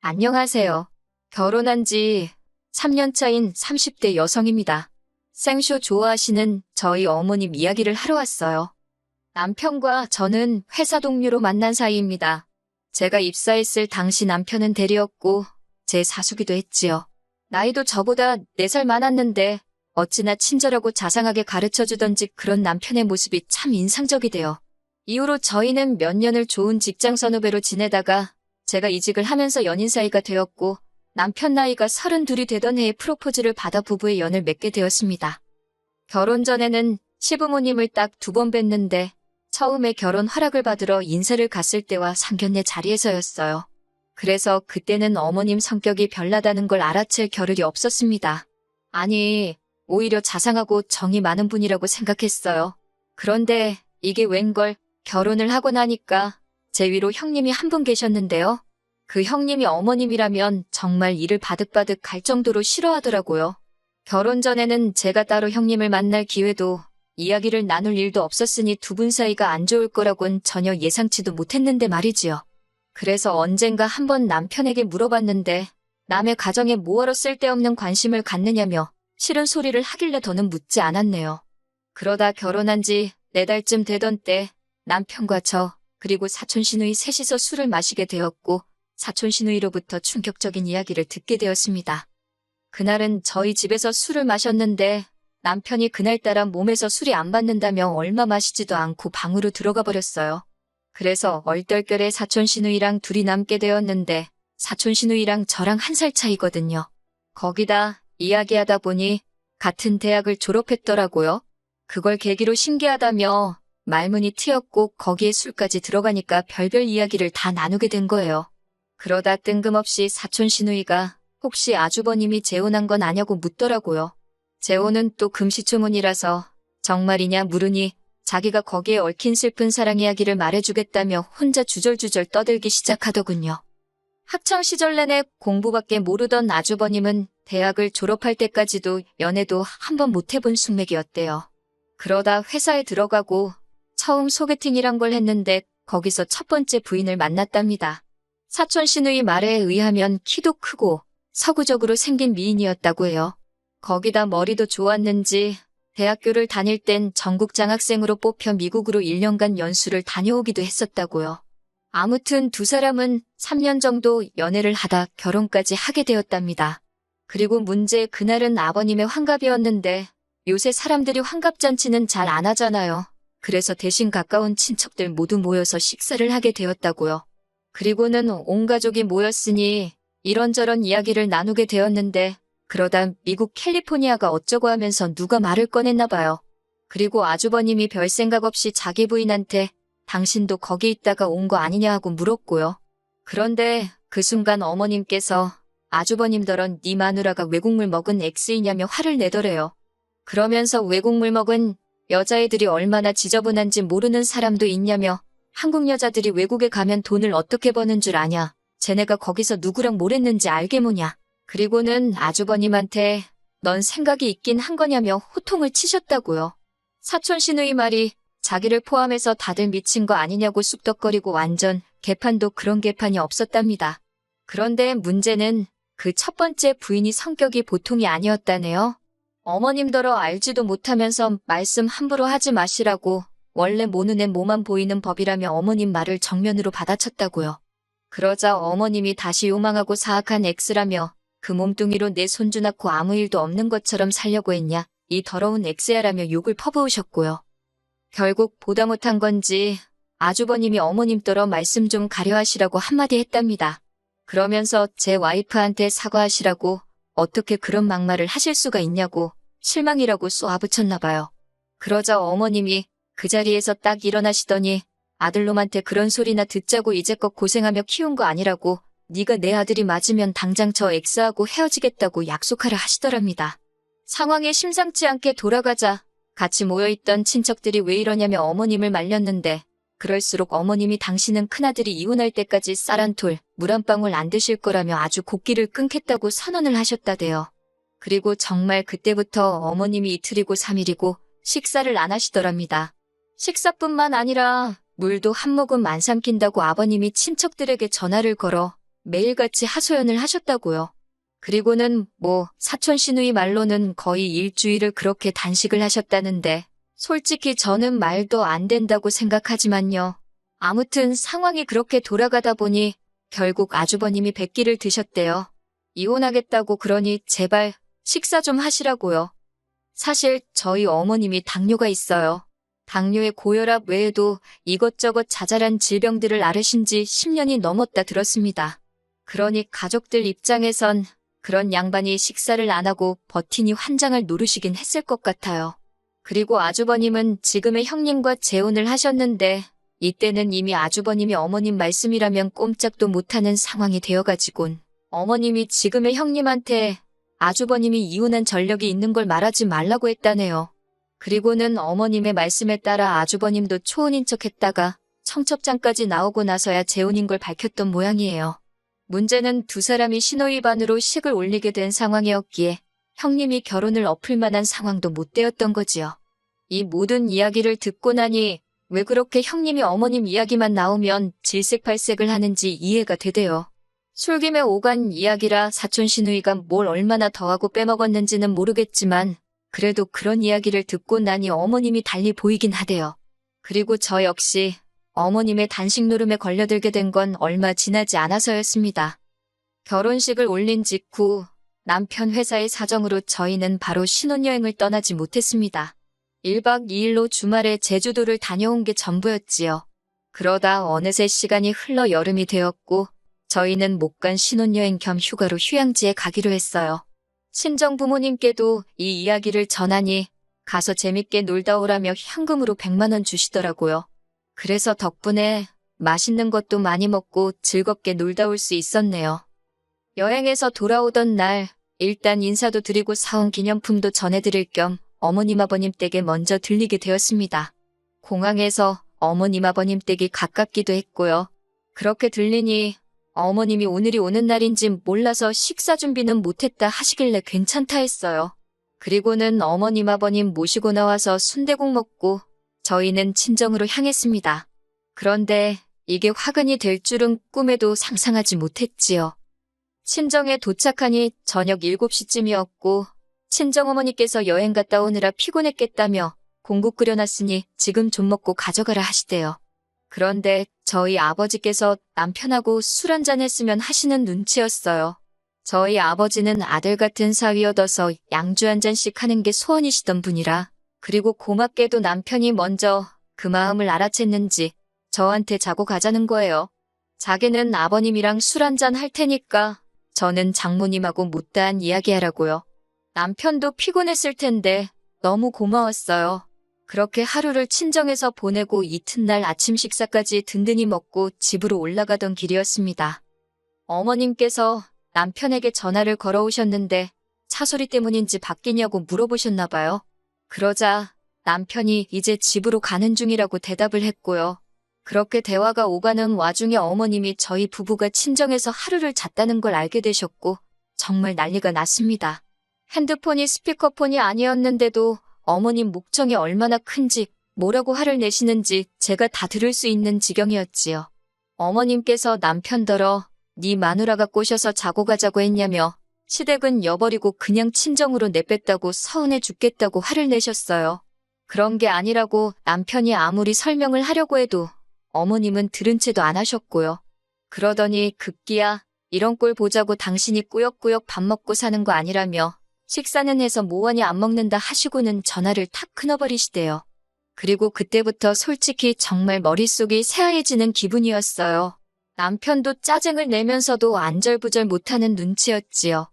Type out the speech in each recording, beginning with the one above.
안녕하세요. 결혼한 지 3년 차인 30대 여성입니다. 생쇼 좋아하시는 저희 어머님 이야기를 하러 왔어요. 남편과 저는 회사 동료로 만난 사이입니다. 제가 입사했을 당시 남편은 대리였고 제 사수기도 했지요. 나이도 저보다 4살 많았는데 어찌나 친절하고 자상하게 가르쳐주던지 그런 남편의 모습이 참 인상적이대요. 이후로 저희는 몇 년을 좋은 직장 선후배로 지내다가 제가 이직을 하면서 연인 사이가 되었고 남편 나이가 32이 되던 해에 프로포즈를 받아 부부의 연을 맺게 되었습니다. 결혼 전에는 시부모님을 딱 2번 뵀는데 처음에 결혼 허락을 받으러 인사를 갔을 때와 상견례 자리에서였어요. 그래서 그때는 어머님 성격이 별나다는 걸 알아챌 겨를이 없었습니다. 아니, 오히려 자상하고 정이 많은 분이라고 생각했어요. 그런데 이게 웬걸 결혼을 하고 나니까 제 위로 형님이 한 분 계셨는데요. 그 형님이 어머님이라면 정말 이를 바득바득 갈 정도로 싫어하더라고요. 결혼 전에는 제가 따로 형님을 만날 기회도 이야기를 나눌 일도 없었으니 2분 사이가 안 좋을 거라곤 전혀 예상치도 못했는데 말이지요. 그래서 언젠가 한번 남편에게 물어봤는데 남의 가정에 뭐하러 쓸데없는 관심을 갖느냐며 싫은 소리를 하길래 더는 묻지 않았네요. 그러다 결혼한 지 4달쯤 되던 때 남편과 저 그리고 사촌 시누이 셋이서 술을 마시게 되었고 사촌 시누이로부터 충격적인 이야기를 듣게 되었습니다. 그날은 저희 집에서 술을 마셨는데 남편이 그날따라 몸에서 술이 안 받는다며 얼마 마시지도 않고 방으로 들어가 버렸어요. 그래서 얼떨결에 사촌 시누이랑 둘이 남게 되었는데 사촌 시누이랑 저랑 1살 차이거든요. 거기다 이야기하다 보니 같은 대학을 졸업했더라고요. 그걸 계기로 신기하다며 말문이 트였고 거기에 술까지 들어가니까 별별 이야기를 다 나누게 된 거예요. 그러다 뜬금없이 사촌 시누이가 혹시 아주버님이 재혼한 건 아냐고 묻더라고요. 재혼은 또 금시초문이라서 정말이냐 물으니 자기가 거기에 얽힌 슬픈 사랑 이야기를 말해주겠다며 혼자 주절주절 떠들기 시작하더군요. 학창시절 내내 공부밖에 모르던 아주버님은 대학을 졸업할 때까지도 연애도 한 번 못 해본 숙맥이었대요. 그러다 회사에 들어가고 처음 소개팅이란 걸 했는데 거기서 첫 번째 부인을 만났답니다. 사촌 시누이 말에 의하면 키도 크고 서구적으로 생긴 미인이었다고 해요. 거기다 머리도 좋았는지 대학교를 다닐 땐 전국 장학생으로 뽑혀 미국으로 1년간 연수를 다녀오기도 했었다고요. 아무튼 2사람은 3년 정도 연애를 하다 결혼까지 하게 되었답니다. 그리고 문제 그날은 아버님의 환갑이었는데 요새 사람들이 환갑잔치는 잘 안 하잖아요. 그래서 대신 가까운 친척들 모두 모여서 식사를 하게 되었다고요. 그리고는 온 가족이 모였으니 이런저런 이야기를 나누게 되었는데 그러다 미국 캘리포니아가 어쩌고 하면서 누가 말을 꺼냈나 봐요. 그리고 아주버님이 별 생각 없이 자기 부인한테 당신도 거기 있다가 온 거 아니냐 하고 물었고요. 그런데 그 순간 어머님께서 아주버님더러 네 마누라가 외국물 먹은 X이냐며 화를 내더래요. 그러면서 외국물 먹은 여자애들이 얼마나 지저분한지 모르는 사람도 있냐며 한국 여자들이 외국에 가면 돈을 어떻게 버는 줄 아냐. 쟤네가 거기서 누구랑 뭘 했는지 알게 뭐냐. 그리고는 아주버님한테 넌 생각이 있긴 한 거냐며 호통을 치셨다고요. 사촌 시누이 말이 자기를 포함해서 다들 미친 거 아니냐고 쑥덕거리고 완전 개판도 그런 개판이 없었답니다. 그런데 문제는 그 첫 번째 부인이 성격이 보통이 아니었다네요. 어머님더러 알지도 못하면서 말씀 함부로 하지 마시라고 원래 모 눈에 뭐만 보이는 법이라며 어머님 말을 정면으로 받아쳤다고요. 그러자 어머님이 다시 요망하고 사악한 X라며 그 몸뚱이로 내 손주 낳고 아무 일도 없는 것처럼 살려고 했냐 이 더러운 X야라며 욕을 퍼부으셨고요. 결국 보다 못한 건지 아주버님이 어머님더러 말씀 좀 가려하시라고 한마디 했답니다. 그러면서 제 와이프한테 사과하시라고 어떻게 그런 막말을 하실 수가 있냐고 실망이라고 쏘아붙였나 봐요. 그러자 어머님이 그 자리에서 딱 일어나시더니 아들놈한테 그런 소리나 듣자고 이제껏 고생하며 키운 거 아니라고 네가 내 아들이 맞으면 당장 저 X하고 헤어지겠다고 약속하라 하시더랍니다. 상황이 심상치 않게 돌아가자 같이 모여있던 친척들이 왜 이러냐며 어머님을 말렸는데 그럴수록 어머님이 당신은 큰아들이 이혼할 때까지 쌀 한 톨, 물 한 방울 안 드실 거라며 아주 곡기를 끊겠다고 선언을 하셨다대요. 그리고 정말 그때부터 어머님이 이틀이고 3일이고 식사를 안 하시더랍니다. 식사뿐만 아니라 물도 한 모금 안 삼킨다고 아버님이 친척들에게 전화를 걸어 매일같이 하소연을 하셨다고요. 그리고는 사촌 시누이 말로는 거의 일주일을 그렇게 단식을 하셨다는데 솔직히 저는 말도 안 된다고 생각하지만요. 아무튼 상황이 그렇게 돌아가다 보니 결국 아주버님이 백기를 드셨대요. 이혼하겠다고 그러니 제발 식사 좀 하시라고요. 사실 저희 어머님이 당뇨가 있어요. 당뇨의 고혈압 외에도 이것저것 자잘한 질병들을 앓으신 지 10년이 넘었다 들었습니다. 그러니 가족들 입장에선 그런 양반이 식사를 안 하고 버티니 환장을 노르시긴 했을 것 같아요. 그리고 아주버님은 지금의 형님과 재혼을 하셨는데 이때는 이미 아주버님이 어머님 말씀이라면 꼼짝도 못하는 상황이 되어가지곤 어머님이 지금의 형님한테 아주버님이 이혼한 전력이 있는 걸 말하지 말라고 했다네요. 그리고는 어머님의 말씀에 따라 아주버님도 초혼인 척 했다가 청첩장까지 나오고 나서야 재혼인 걸 밝혔던 모양이에요. 문제는 두 사람이 신호위반으로 식을 올리게 된 상황이었기에 형님이 결혼을 엎을 만한 상황도 못 되었던 거지요. 이 모든 이야기를 듣고 나니 왜 그렇게 형님이 어머님 이야기만 나오면 질색팔색을 하는지 이해가 되대요. 술김에 오간 이야기라 사촌 시누이가 뭘 얼마나 더하고 빼먹었는지는 모르겠지만 그래도 그런 이야기를 듣고 나니 어머님이 달리 보이긴 하대요. 그리고 저 역시 어머님의 단식 노름에 걸려들게 된 건 얼마 지나지 않아서였습니다. 결혼식을 올린 직후 남편 회사의 사정으로 저희는 바로 신혼여행을 떠나지 못했습니다. 1박 2일로 주말에 제주도를 다녀온 게 전부였지요. 그러다 어느새 시간이 흘러 여름이 되었고 저희는 못 간 신혼여행 겸 휴가로 휴양지에 가기로 했어요. 친정 부모님께도 이 이야기를 전하니 가서 재밌게 놀다 오라며 현금으로 100만 원 주시더라고요. 그래서 덕분에 맛있는 것도 많이 먹고 즐겁게 놀다 올 수 있었네요. 여행에서 돌아오던 날 일단 인사도 드리고 사온 기념품도 전해드릴 겸 어머님 아버님 댁에 먼저 들리게 되었습니다. 공항에서 어머님 아버님 댁이 가깝기도 했고요. 그렇게 들리니 어머님이 오늘이 오는 날인지 몰라서 식사 준비는 못했다 하시길래 괜찮다 했어요. 그리고는 어머님 아버님 모시고 나와서 순댓국 먹고 저희는 친정으로 향했습니다. 그런데 이게 화근이 될 줄은 꿈에도 상상하지 못했지요. 친정에 도착하니 저녁 7시쯤이었고 친정어머니께서 여행 갔다 오느라 피곤했겠다며 공국 끓여놨으니 지금 좀 먹고 가져가라 하시대요. 그런데 저희 아버지께서 남편하고 술 한잔 했으면 하시는 눈치였어요. 저희 아버지는 아들 같은 사위 얻어서 양주 한 잔씩 하는 게 소원이시던 분이라 그리고 고맙게도 남편이 먼저 그 마음을 알아챘는지 저한테 자고 가자는 거예요. 자기는 아버님이랑 술 한잔 할 테니까 저는 장모님하고 못다한 이야기하라고요. 남편도 피곤했을 텐데 너무 고마웠어요. 그렇게 하루를 친정에서 보내고 이튿날 아침 식사까지 든든히 먹고 집으로 올라가던 길이었습니다. 어머님께서 남편에게 전화를 걸어오셨는데 차 소리 때문인지 바뀌냐고 물어보셨나 봐요. 그러자 남편이 이제 집으로 가는 중이라고 대답을 했고요. 그렇게 대화가 오가는 와중에 어머님이 저희 부부가 친정에서 하루를 잤다는 걸 알게 되셨고 정말 난리가 났습니다. 핸드폰이 스피커폰이 아니었는데도 어머님 목청이 얼마나 큰지 뭐라고 화를 내시는지 제가 다 들을 수 있는 지경이었지요. 어머님께서 남편더러 네 마누라가 꼬셔서 자고 가자고 했냐며 시댁은 여버리고 그냥 친정으로 내뺐다고 서운해 죽겠다고 화를 내셨어요. 그런 게 아니라고 남편이 아무리 설명을 하려고 해도 어머님은 들은 채도 안 하셨고요. 그러더니 급기야 이런 꼴 보자고 당신이 꾸역꾸역 밥 먹고 사는 거 아니라며 식사는 해서 뭐하니 안 먹는다 하시고는 전화를 탁 끊어버리시대요. 그리고 그때부터 솔직히 정말 머릿속이 새하얘지는 기분이었어요. 남편도 짜증을 내면서도 안절부절 못하는 눈치였지요.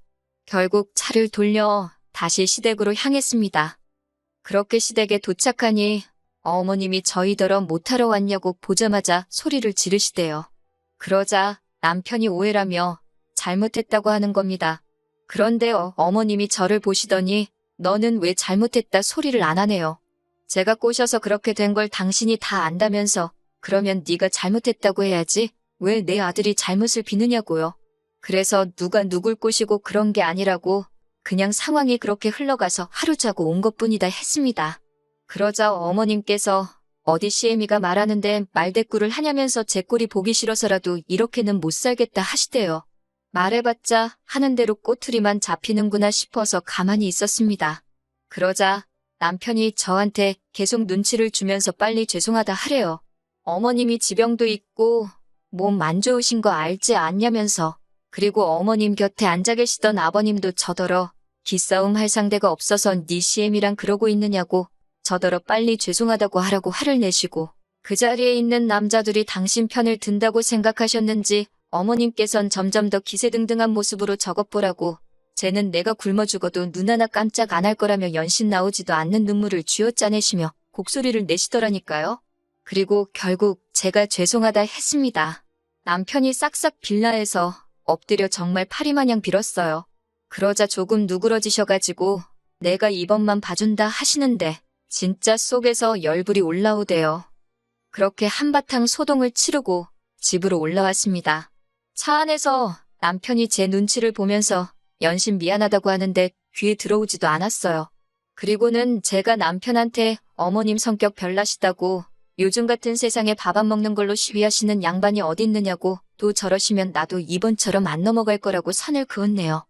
결국 차를 돌려 다시 시댁으로 향했습니다. 그렇게 시댁에 도착하니 어머님이 저희더러 못하러 왔냐고 보자마자 소리를 지르시대요. 그러자 남편이 오해라며 잘못했다고 하는 겁니다. 그런데 어머님이 저를 보시더니 너는 왜 잘못했다 소리를 안 하네요. 제가 꼬셔서 그렇게 된 걸 당신이 다 안다면서 그러면 네가 잘못했다고 해야지 왜 내 아들이 잘못을 비느냐고요. 그래서 누가 누굴 꼬시고 그런 게 아니라고 그냥 상황이 그렇게 흘러가서 하루 자고 온 것뿐이다 했습니다. 그러자 어머님께서 어디 시애미가 말하는데 말대꾸를 하냐면서 제 꼴이 보기 싫어서라도 이렇게는 못 살겠다 하시대요. 말해봤자 하는 대로 꼬투리만 잡히는구나 싶어서 가만히 있었습니다. 그러자 남편이 저한테 계속 눈치를 주면서 빨리 죄송하다 하래요. 어머님이 지병도 있고 몸 안 좋으신 거 알지 않냐면서. 그리고 어머님 곁에 앉아 계시던 아버님도 저더러 기싸움 할 상대가 없어서 네 시애미랑 그러고 있느냐고 저더러 빨리 죄송하다고 하라고 화를 내시고 그 자리에 있는 남자들이 당신 편을 든다고 생각하셨는지 어머님께선 점점 더 기세등등한 모습으로 저것보라고 쟤는 내가 굶어 죽어도 눈 하나 깜짝 안 할 거라며 연신 나오지도 않는 눈물을 쥐어짜내시며 곡소리를 내시더라니까요. 그리고 결국 제가 죄송하다 했습니다. 남편이 싹싹 빌라에서 엎드려 정말 파리마냥 빌었어요. 그러자 조금 누그러지셔가지고 내가 이번만 봐준다 하시는데 진짜 속에서 열불이 올라오대요. 그렇게 한바탕 소동을 치르고 집으로 올라왔습니다. 차 안에서 남편이 제 눈치를 보면서 연신 미안하다고 하는데 귀에 들어오지도 않았어요. 그리고는 제가 남편한테 어머님 성격 별나시다고 요즘 같은 세상에 밥 안 먹는 걸로 시위하시는 양반이 어딨느냐고 또 저러시면 나도 이번처럼 안 넘어갈 거라고 선을 그었네요.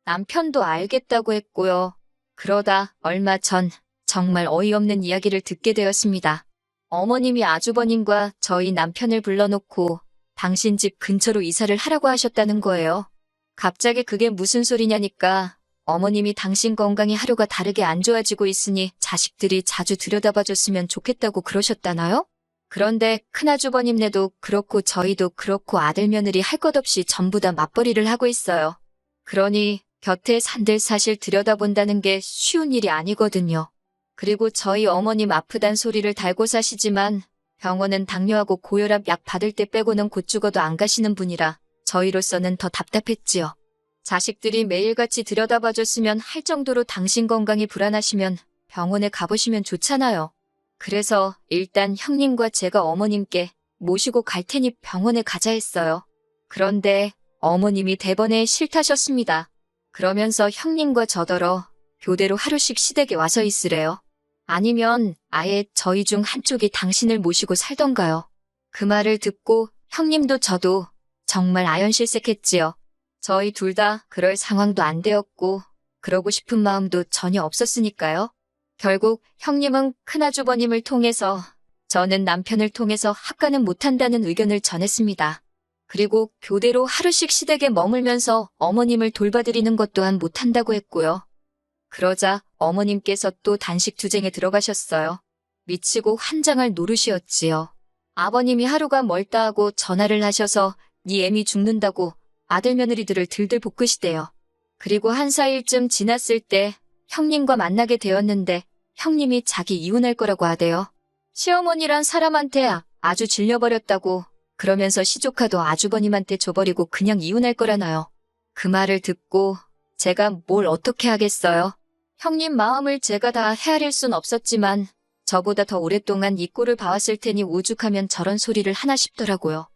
남편도 알겠다고 했고요. 그러다 얼마 전 정말 어이없는 이야기를 듣게 되었습니다. 어머님이 아주버님과 저희 남편을 불러놓고 당신 집 근처로 이사를 하라고 하셨다는 거예요. 갑자기 그게 무슨 소리냐니까 어머님이 당신 건강이 하루가 다르게 안 좋아지고 있으니 자식들이 자주 들여다봐줬으면 좋겠다고 그러셨다나요? 그런데 큰아주버님네도 그렇고 저희도 그렇고 아들 며느리 할 것 없이 전부 다 맞벌이를 하고 있어요. 그러니 곁에 산들 사실 들여다본다는 게 쉬운 일이 아니거든요. 그리고 저희 어머님 아프단 소리를 달고 사시지만 병원은 당뇨하고 고혈압 약 받을 때 빼고는 곧 죽어도 안 가시는 분이라 저희로서는 더 답답했지요. 자식들이 매일같이 들여다봐줬으면 할 정도로 당신 건강이 불안하시면 병원에 가보시면 좋잖아요. 그래서 일단 형님과 제가 어머님께 모시고 갈 테니 병원에 가자 했어요. 그런데 어머님이 대번에 싫다셨습니다. 그러면서 형님과 저더러 교대로 하루씩 시댁에 와서 있으래요. 아니면 아예 저희 중 한쪽이 당신을 모시고 살던가요. 그 말을 듣고 형님도 저도 정말 아연실색했지요. 저희 둘 다 그럴 상황도 안 되었고 그러고 싶은 마음도 전혀 없었으니까요. 결국 형님은 큰아주버님을 통해서 저는 남편을 통해서 합가는 못한다는 의견을 전했습니다. 그리고 교대로 하루씩 시댁에 머물면서 어머님을 돌봐드리는 것 또한 못한다고 했고요. 그러자 어머님께서 또 단식 투쟁에 들어가셨어요. 미치고 환장할 노릇이었지요. 아버님이 하루가 멀다 하고 전화를 하셔서 네 애미 죽는다고 아들 며느리들을 들들 볶으시대요. 그리고 한 4일쯤 지났을 때 형님과 만나게 되었는데 형님이 자기 이혼할 거라고 하대요. 시어머니란 사람한테 아주 질려버렸다고 그러면서 시조카도 아주버님한테 줘버리고 그냥 이혼할 거라나요. 그 말을 듣고 제가 뭘 어떻게 하겠어요. 형님 마음을 제가 다 헤아릴 순 없었지만 저보다 더 오랫동안 이 꼴을 봐왔을 테니 오죽하면 저런 소리를 하나 싶더라고요.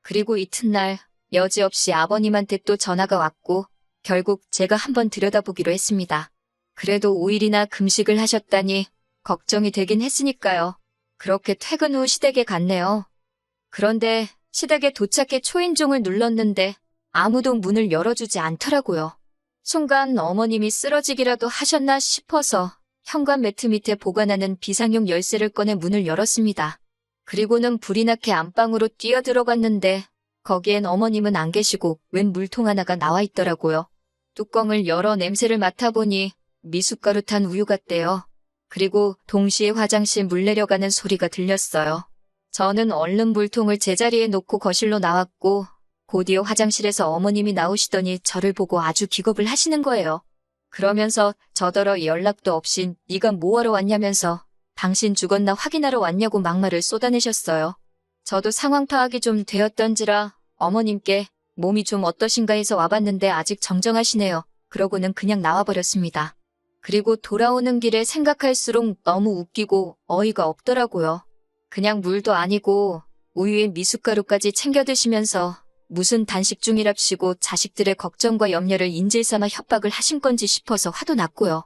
그리고 이튿날 여지없이 아버님한테 또 전화가 왔고 결국 제가 한번 들여다보기로 했습니다. 그래도 5일이나 금식을 하셨다니 걱정이 되긴 했으니까요. 그렇게 퇴근 후 시댁에 갔네요. 그런데 시댁에 도착해 초인종을 눌렀는데 아무도 문을 열어주지 않더라고요. 순간 어머님이 쓰러지기라도 하셨나 싶어서 현관 매트 밑에 보관하는 비상용 열쇠를 꺼내 문을 열었습니다. 그리고는 불이 나게 안방으로 뛰어들어갔는데 거기엔 어머님은 안 계시고 웬 물통 하나가 나와 있더라고요. 뚜껑을 열어 냄새를 맡아보니 미숫가루 탄 우유 같대요. 그리고 동시에 화장실 물 내려가는 소리가 들렸어요. 저는 얼른 물통을 제자리에 놓고 거실로 나왔고 곧이어 화장실에서 어머님이 나오시더니 저를 보고 아주 기겁을 하시는 거예요. 그러면서 저더러 연락도 없이 네가 뭐하러 왔냐면서 당신 죽었나 확인하러 왔냐고 막말을 쏟아내셨어요. 저도 상황 파악이 좀 되었던지라 어머님께 몸이 좀 어떠신가 해서 와봤는데 아직 정정하시네요. 그러고는 그냥 나와버렸습니다. 그리고 돌아오는 길에 생각할수록 너무 웃기고 어이가 없더라고요. 그냥 물도 아니고 우유에 미숫가루까지 챙겨 드시면서 무슨 단식 중이랍시고 자식들의 걱정과 염려를 인질삼아 협박을 하신 건지 싶어서 화도 났고요.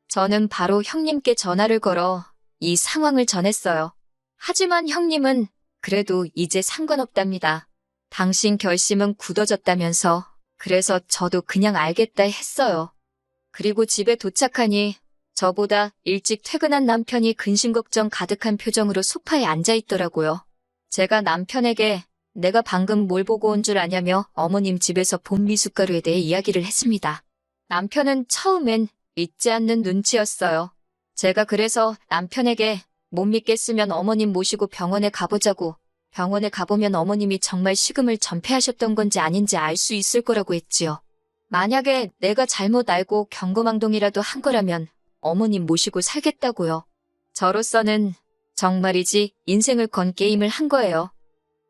저는 바로 형님께 전화를 걸어 이 상황을 전했어요. 하지만 형님은 그래도 이제 상관없답니다. 당신 결심은 굳어졌다면서. 그래서 저도 그냥 알겠다 했어요. 그리고 집에 도착하니 저보다 일찍 퇴근한 남편이 근심걱정 가득한 표정으로 소파에 앉아 있더라고요. 제가 남편에게 내가 방금 뭘 보고 온 줄 아냐며 어머님 집에서 본 미숫가루에 대해 이야기를 했습니다. 남편은 처음엔 믿지 않는 눈치였어요. 제가 그래서 남편에게 못 믿겠으면 어머님 모시고 병원에 가보자고, 병원에 가보면 어머님이 정말 식음을 전폐하셨던 건지 아닌지 알 수 있을 거라고 했지요. 만약에 내가 잘못 알고 경거망동이라도 한 거라면 어머님 모시고 살겠다고요. 저로서는 정말이지 인생을 건 게임을 한 거예요.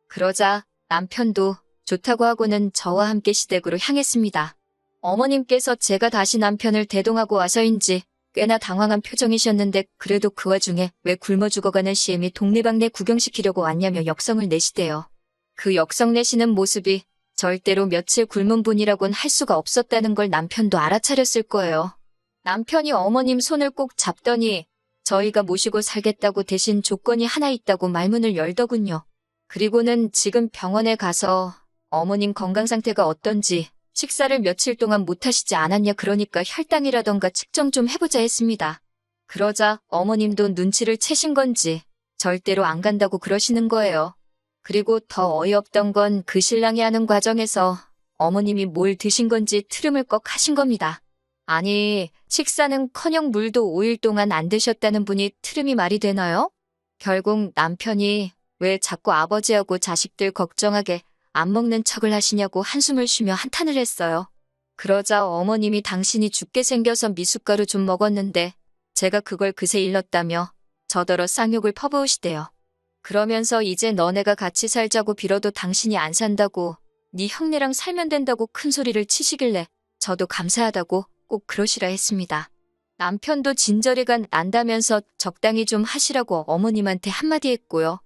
그러자 남편도 좋다고 하고는 저와 함께 시댁으로 향했습니다. 어머님께서 제가 다시 남편을 대동하고 와서인지 꽤나 당황한 표정이셨는데 그래도 그 와중에 왜 굶어 죽어가는 시엠이 동네방네 구경시키려고 왔냐며 역성을 내시대요. 그 역성 내시는 모습이 절대로 며칠 굶은 분이라곤 할 수가 없었다는 걸 남편도 알아차렸을 거예요. 남편이 어머님 손을 꼭 잡더니 저희가 모시고 살겠다고 대신 조건이 하나 있다고 말문을 열더군요. 그리고는 지금 병원에 가서 어머님 건강 상태가 어떤지, 식사를 며칠 동안 못 하시지 않았냐, 그러니까 혈당이라던가 측정 좀 해보자 했습니다. 그러자 어머님도 눈치를 채신 건지 절대로 안 간다고 그러시는 거예요. 그리고 더 어이없던 건 그 신랑이 하는 과정에서 어머님이 뭘 드신 건지 트름을 꺽 하신 겁니다. 아니, 식사는커녕 물도 5일 동안 안 드셨다는 분이 트름이 말이 되나요? 결국 남편이 왜 자꾸 아버지하고 자식들 걱정하게 안 먹는 척을 하시냐고 한숨을 쉬며 한탄을 했어요. 그러자 어머님이 당신이 죽게 생겨서 미숫가루 좀 먹었는데 제가 그걸 그새 일렀다며 저더러 쌍욕을 퍼부으시대요. 그러면서 이제 너네가 같이 살자고 빌어도 당신이 안 산다고, 네 형네랑 살면 된다고 큰 소리를 치시길래 저도 감사하다고 꼭 그러시라 했습니다. 남편도 진저리가 난다면서 적당히 좀 하시라고 어머님한테 한마디 했고요.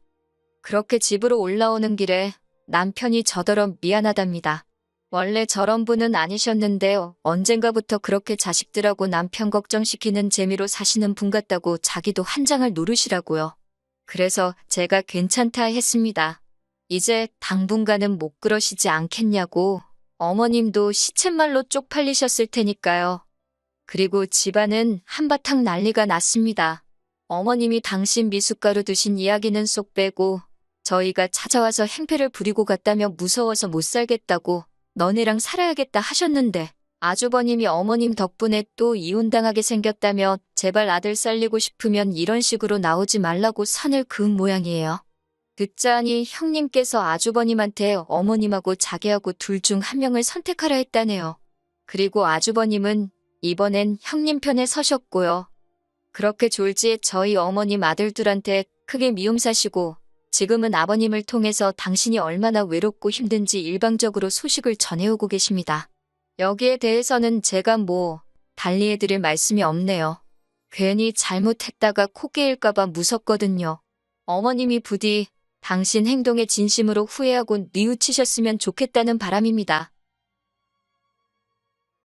그렇게 집으로 올라오는 길에 남편이 저더러 미안하답니다. 원래 저런 분은 아니셨는데요. 언젠가부터 그렇게 자식들하고 남편 걱정시키는 재미로 사시는 분 같다고 자기도 한 장을 누르시라고요. 그래서 제가 괜찮다 했습니다. 이제 당분간은 못 그러시지 않겠냐고. 어머님도 시쳇말로 쪽팔리셨을 테니까요. 그리고 집안은 한바탕 난리가 났습니다. 어머님이 당신 미숫가루 드신 이야기는 쏙 빼고 저희가 찾아와서 행패를 부리고 갔다며 무서워서 못 살겠다고, 너네랑 살아야겠다 하셨는데 아주버님이 어머님 덕분에 또 이혼당하게 생겼다며 제발 아들 살리고 싶으면 이런 식으로 나오지 말라고 선을 그은 모양이에요. 듣자하니 형님께서 아주버님한테 어머님하고 자기하고 둘 중 한 명을 선택하라 했다네요. 그리고 아주버님은 이번엔 형님 편에 서셨고요. 그렇게 졸지에 저희 어머님 아들들한테 크게 미움 사시고 지금은 아버님을 통해서 당신이 얼마나 외롭고 힘든지 일방적으로 소식을 전해오고 계십니다. 여기에 대해서는 제가 달리 해드릴 말씀이 없네요. 괜히 잘못했다가 코 깨일까봐 무섭거든요. 어머님이 부디 당신 행동에 진심으로 후회하고 뉘우치셨으면 좋겠다는 바람입니다.